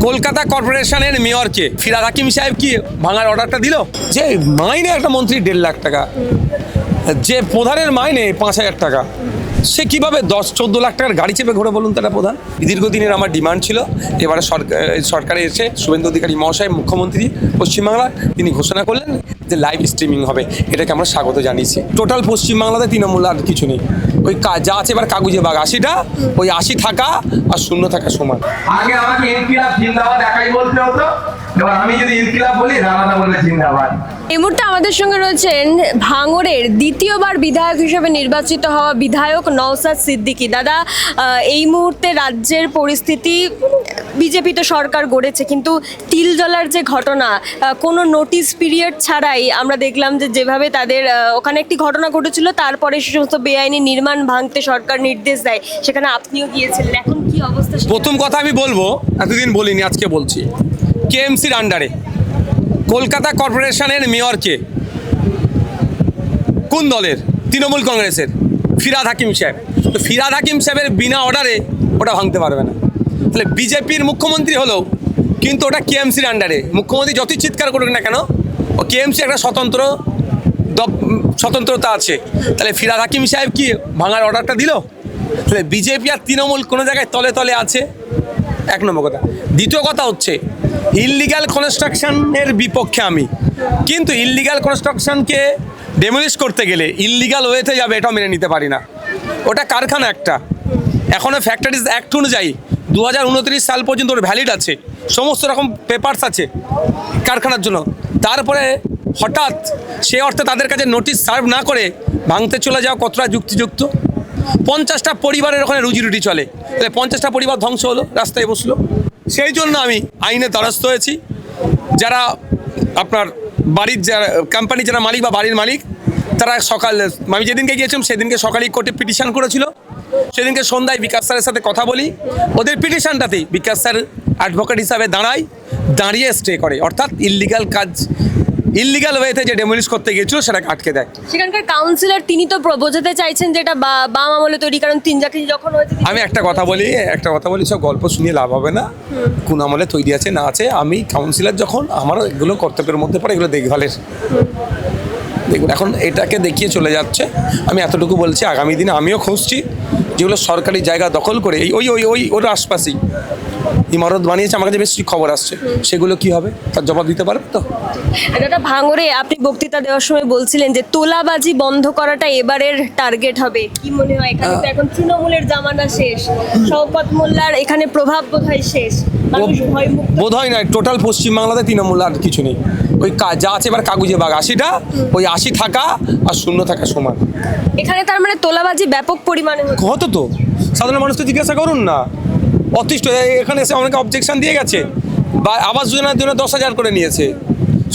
কলকাতা কর্পোরেশনের মেয়রকে ফিরহাদ হাকিম সাহেব কি ভাঙার অর্ডারটা দিল? যে মাইনে একটা মন্ত্রী 1.5 লাখ টাকা, যে প্রধানের মাইনে 5,000 টাকা, সে কিভাবে 10-14 লাখ টাকার গাড়ি চেপে ঘোরে বলুন? তারা প্রধান। দীর্ঘদিনের আমার ডিমান্ড ছিল, এবারে সরকারে এসে শুভেন্দু অধিকারী মহাশয় মুখ্যমন্ত্রী পশ্চিমবাংলা তিনি ঘোষণা করলেন যে লাইভ স্ট্রিমিং হবে। এটাকে আমরা স্বাগত জানিয়েছি। টোটাল পশ্চিমবাংলাতে তৃণমূল আর কিছু নেই, ওই যা আছে এবার কাগজে বাঘ 80টা, ওই 80 থাকা আর 0 থাকা সমান। আগে আমাকে ইনকিলাব জিন্দাবাদ একাই বলতে হতো, এবার আমি যদি ইনকিলাব বলি রানাদা বলবে জিন্দাবাদ। এই মুহূর্তে আমাদের সঙ্গে রয়েছেন ভাঙড়ের দ্বিতীয়বার বিধায়ক হিসেবে নির্বাচিত হওয়া বিধায়ক নওশাদ সিদ্দিকী। দাদা, এই মুহূর্তে রাজ্যের পরিস্থিতি, বিজেপি তো সরকার গড়েছে, কিন্তু তিলজলার যে ঘটনা, কোনো নোটিশ পিরিয়ড ছাড়াই আমরা দেখলাম যে যেভাবে তাদের ওখানে একটি ঘটনা ঘটেছিল, তারপরে সে সমস্ত বেআইনি নির্মাণ ভাঙতে সরকার নির্দেশ দেয়, সেখানে আপনিও গিয়েছিলেন। এখন কি অবস্থা? প্রথম কথা আমি বলবো, এতদিন বলিনি, আজকে বলছি। কেএমসির আন্ডারে কলকাতা কর্পোরেশনের মেয়রকে কোন দলের? তৃণমূল কংগ্রেসের ফিরহাদ হাকিম সাহেব। তো ফিরহাদ হাকিম সাহেবের বিনা অর্ডারে ওটা ভাঙতে পারবে না। তাহলে বিজেপির মুখ্যমন্ত্রী হলেও কিন্তু ওটা কেএমসির আন্ডারে। মুখ্যমন্ত্রী যতই চিৎকার করুক না কেন, ও কেএমসি একটা স্বতন্ত্রতা আছে। তাহলে ফিরহাদ হাকিম সাহেব কি ভাঙার অর্ডারটা দিল? তাহলে বিজেপি আর তৃণমূল কোনো জায়গায় তলে তলে আছে, এক নম্বর কথা। দ্বিতীয় কথা হচ্ছে ইললিগাল কনস্ট্রাকশনের বিপক্ষে আমি, কিন্তু ইললিগাল কনস্ট্রাকশনকে ডেমোলিশ করতে গেলে ইললিগাল ওয়েতে যাবে, এটা মেনে নিতে পারি না। ওটা কারখানা একটা, এখনও ফ্যাক্টরিজ অ্যাক্ট অনুযায়ী 2029 সাল পর্যন্ত ওর ভ্যালিড আছে, সমস্ত রকম পেপারস আছে কারখানার জন্য। তারপরে হঠাৎ সে অর্থে তাদের কাছে নোটিশ সার্ভ না করে ভাঙতে চলে যাওয়া কতটা যুক্তিযুক্ত? 50টা পরিবারের ওখানে রুজি রুটি চলে, তাহলে 50টা পরিবার ধ্বংস হলো, রাস্তায় বসলো। সেই জন্য আমি আইনের দ্বারস্থ হয়েছি। যারা আপনার বাড়ির যারা কোম্পানি, যারা মালিক বা বাড়ির মালিক, তারা আমি যেদিনকে গিয়েছিলাম সেদিনকে সকালেই কোর্টে পিটিশন করেছিল। সেদিনকে সন্ধ্যায় বিকাশ স্যারের সাথে কথা বলি, ওদের পিটিশনটাতেই বিকাশ স্যার অ্যাডভোকেট হিসাবে দাঁড়িয়ে স্টে করে, অর্থাৎ ইললিগাল ওয়েতে যে ডেমোলিশ করতে গিয়েছিল সেটাকে আটকে দেয়। সেখানকার কাউন্সিলর তিনি তো বোঝাতে চাইছেন যে এটা বাম আমলে তৈরি, কারণ তিনজাকি যখন হয়েছে। আমি একটা কথা বলি, সব গল্প শুনিয়ে লাভ হবে না। কোন আমলে তৈরি আছে না আছে, আমি কাউন্সিলর যখন আমার এগুলো কর্তব্যের মধ্যে পড়ে, এগুলো দেখভালের। দেখুন, এখন এটাকে দেখিয়ে চলে যাচ্ছে। আমি এতটুকু বলছি, আগামী দিনে আমিও খুঁজছি যেগুলো সরকারি জায়গা দখল করে ওর আশপাশেই ইমারত বানিয়েছে, আমার কাছে বেশ খবর আসছে, সেগুলো কি হবে তার জবাব দিতে পারবে তো। দাদা, ভাঙড়ে আপনি বক্তৃতা দেওয়ার সময় বলছিলেন যে তোলাবাজি বন্ধ করাটা এবারের টার্গেট হবে, কি মনে হয়? এখানে তো এখন তৃণমূলের জামানা শেষ, শওকত মোল্লার এখানে প্রভাব বোধহয় শেষ, বোধ হয় না, টোটাল পশ্চিমবাংলাতে তৃণমূল আর কিছু নেই। ওই যা আছে এবার কাগজে বাঘ 80টা, ওই 80 থাকা আর 0 থাকা সমান। এখানে তার মানে তোলাবাজি ব্যাপক পরিমাণে হতো তো, সাধারণ মানুষকে জিজ্ঞাসা করুন না। অতিষ্ঠ এখানে এসে অনেকে অবজেকশন দিয়ে গেছে, বা আবাস যোজনার জন্য 10,000 করে নিয়েছে,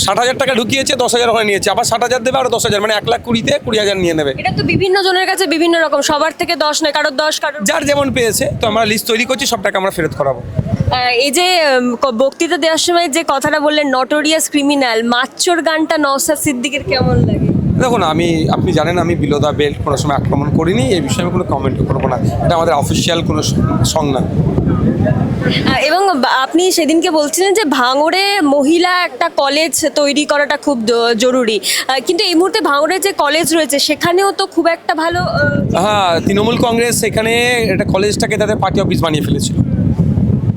60,000 টাকা ঢুকিয়েছে, 10,000 করে নিয়েছে, আবার 60,000 দেবে, আরো 10,000, মানে 1,20,000-তে 20,000 নিয়ে নেবে। এটা তো বিভিন্ন জনের কাছে বিভিন্ন রকম, সবার থেকে 10 নয়, কারোর 10, কারোর যার যেমন পেয়েছে। তো আমরা লিস্ট তৈরি করছি, সব টাকা আমরা ফেরত করাবো। এই যে বক্তৃতা দেওয়ার সময় যে কথাটা বললেন, নটোরিয়াস ক্রিমিনাল, মাচ্চোর গানটা নওশাদ সিদ্দিকীর কেমন লাগে? দেখুন, আপনি জানেন আমি বিলো দ্য বেল্ট কোনো সময় আক্রমণ করিনি, এই বিষয়ে আমি কোনো কমেন্টও করবো না। এটা আমাদের অফিসিয়াল কোনো সং না। এবং আপনি সেদিনকে বলছিলেন যে ভাঙড়ে মহিলা একটা কলেজ তৈরি করাটা খুব জরুরি, কিন্তু এই মুহূর্তে ভাঙড়ে যে কলেজ রয়েছে সেখানেও তো খুব একটা ভালো। হ্যাঁ, তৃণমূল কংগ্রেস সেখানে এটা কলেজটাকে তাদের পার্টি অফিস বানিয়ে ফেলেছিল,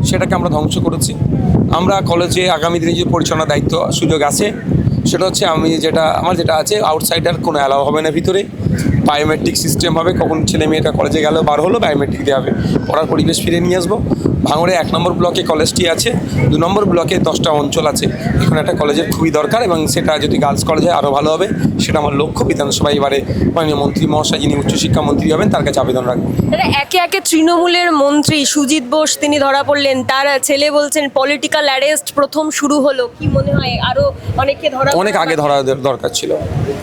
সেটাকে আমরা ধ্বংস করেছি। আমরা কলেজে আগামী দিনে যে পরিচালনার দায়িত্ব সুযোগ আছে, সেটা হচ্ছে আমার যেটা আছে, আউটসাইডার কোনো অ্যালাউ হবে না ভিতরে। বায়োমেট্রিক সিস্টেম হবে, কখন ছেলে মেয়েটা কলেজে গেল বার হলো বায়োমেট্রিক দেওয়া হবে, পড়ার পরিবেশ ফিরে নিয়ে আসবো। ভাঙড়ে 1 নম্বর ব্লকে কলেজটি আছে, 2 নম্বর ব্লকে 10টা অঞ্চল আছে। এখানে একটা কলেজের খুবই দরকার, এবং সেটা যদি গার্লস কলেজ হয় আরও ভালো হবে, সেটা আমার লক্ষ্য। বিধানসভা এবারে মাননীয় মন্ত্রী মহাশয়, যিনি উচ্চশিক্ষা মন্ত্রী হবেন, তার কাছে আবেদন রাখবো। একে একে তৃণমূলের মন্ত্রী সুজিত বোস তিনি ধরা পড়লেন, তার ছেলে বলছেন পলিটিক্যাল অ্যারেস্ট প্রথম শুরু হলো, কি মনে হয় আরো অনেককে অনেক আগে ধরা দরকার ছিল?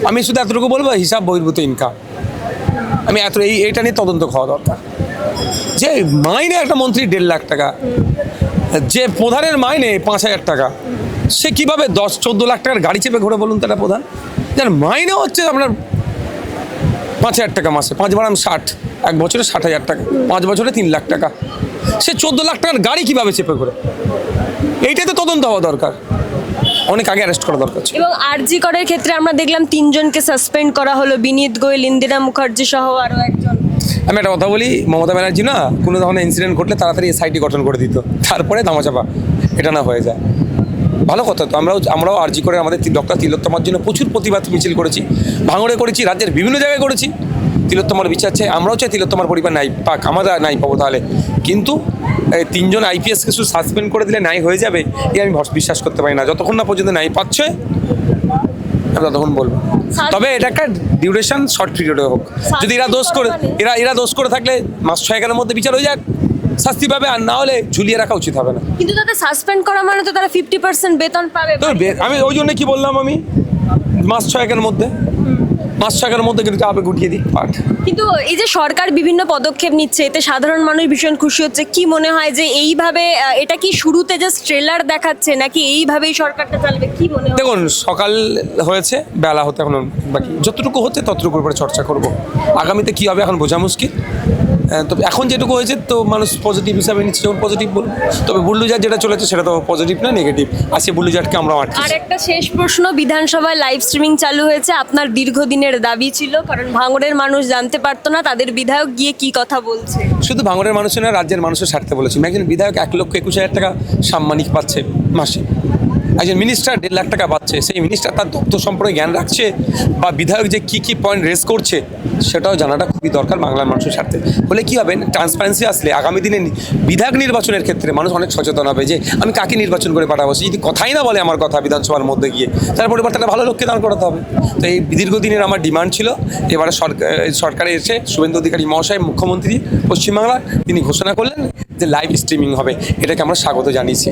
আমি শুধু এতটুকু বলবো, হিসাব বহির্ভূত ইনকাম, আমি এইটা নিয়ে তদন্ত হওয়া দরকার। যে মাইনে একটা মন্ত্রী 1.5 লাখ টাকা, যে প্রধানের মাইনে 5,000 টাকা, সে কিভাবে 10-14 লাখ টাকার গাড়ি চেপে ঘোরে বলুন? তারা প্রধান, যার মাইনে হচ্ছে আপনার 5,000 টাকা মাসে, 5 বারাম 60, 1 বছরে 60,000 টাকা, 5 বছরে 3 লাখ টাকা, সে 14 লাখ টাকার গাড়ি কিভাবে চেপে ঘোরে? এইটাই তো তদন্ত হওয়া দরকার, অনেক আগে অ্যারেস্ট করা দরকার ছিল। এবং আরজি করের ক্ষেত্রে আমরা দেখলাম 3 জনকে সাসপেন্ড করা হলো, বিনীত গোয়েল, ইন্দিরা মুখার্জি সহ আরো একজন। আমি একটা কথা বলি, মমতা ব্যানার্জি না কোনো ধরনের ইনসিডেন্ট ঘটলে তাড়াতাড়ি এসআইটি গঠন করে দিত, তারপরে ধামাচাপা এটা না হয়ে যায়। ভালো কথা তো, আমরাও আরজি করে আমাদের ডক্টর তিলোত্তমার জন্য প্রচুর প্রতিবাদ মিছিল করেছি, ভাঙড়ে করেছি, রাজ্যের বিভিন্ন জায়গায় করেছি। তিলোত্তমার বিচার চাই, আমরাও চাই তিলোত্তমার পরিবার নাই পাক, আমরা নাই পাবো তাহলে। কিন্তু এই 3 জন আইপিএসকে শুধু সাসপেন্ড করে দিলে নাই হয়ে যাবে, এই আমি বিশ্বাস করতে পারি না। যতক্ষণ না পর্যন্ত নাই পাচ্ছে আমি ততক্ষণ বলবো। তবে এটা একটা ডিউরেশন শর্ট পিরিয়ডে হোক। যদি এরা দোষ করে থাকলে মাস 6-11 মধ্যে বিচার হয়ে যাক, শাস্তি পাবে, আর না হলে ঝুলিয়ে রাখা উচিত হবে না। কিন্তু তাদের সাসপেন্ড করা মানে তো তারা 50% বেতন পাবে। তো আমি ওই জন্য কি বললাম, আমি মাস 6-1 মধ্যে কিন্তু আবে গুটিয়ে দিই পাঠ। কিন্তু এই যে সরকার বিভিন্ন পদক্ষেপ নিচ্ছে, এতে সাধারণ মানুষ ভীষণ খুশি হচ্ছে। কি মনে হয় যে এইভাবে এটা কি শুরুতে জাস্ট ট্রেলার দেখাচ্ছে, নাকি এইভাবেই সরকারটা চালাবে, কি মনে হয়? দেখুন, সকাল হয়েছে, বেলা হতে এখন বাকি, যতটুকু হচ্ছে ততটুকুর উপরে চর্চা করব। আগামীতে কী হবে এখন বোঝা মুশকিল। তবে এখন যেটুকু হয়েছে তো মানুষ পজিটিভ হিসাবে নিচ্ছে, যখন পজিটিভ বলবো। তবে বুল্ডুজার যেটা চলেছে সেটা তো পজিটিভ না, নেগেটিভ। আর সে বুল্ডুজারকে আমরা আর আটকেছি। একটা শেষ প্রশ্ন, বিধানসভায় লাইভ স্ট্রিমিং চালু হয়েছে, আপনার দীর্ঘদিনের দাবি ছিল, কারণ ভাঙড়ের মানুষ জানতে পারতো না তাদের বিধায়ক গিয়ে কি কথা বলছে। শুধু ভাঙড়ের মানুষের না, রাজ্যের মানুষের স্বার্থে বলেছি। একজন বিধায়ক 1,21,000 টাকা সাম্মানিক পাচ্ছে মাসে, একজন মিনিস্টার 1.5 লাখ টাকা পাচ্ছে। সেই মিনিস্টার তার দপ্তর সম্পর্কে জ্ঞান রাখছে, বা বিধায়ক যে কী পয়েন্ট রেজ করছে সেটাও জানাটা খুবই দরকার বাংলার মানুষের স্বার্থে। বলে কী হবে, ট্রান্সপারেন্সি আসলে আগামী দিনে বিধায়ক নির্বাচনের ক্ষেত্রে মানুষ অনেক সচেতন হবে যে আমি কাকে নির্বাচন করে পাঠাবো। সে যদি কথাই না বলে আমার কথা বিধানসভার মধ্যে গিয়ে, তার পরিবর্তে একটা ভালো লোককে দাঁড় করাতে হবে। তো এই দীর্ঘদিনের আমার ডিমান্ড ছিল। এবারে সরকারে এসে শুভেন্দু অধিকারী মহাশয়, মুখ্যমন্ত্রী পশ্চিমবাংলার, তিনি ঘোষণা করলেন যে লাইভ স্ট্রিমিং হবে। এটাকে আমরা স্বাগত জানিয়েছি।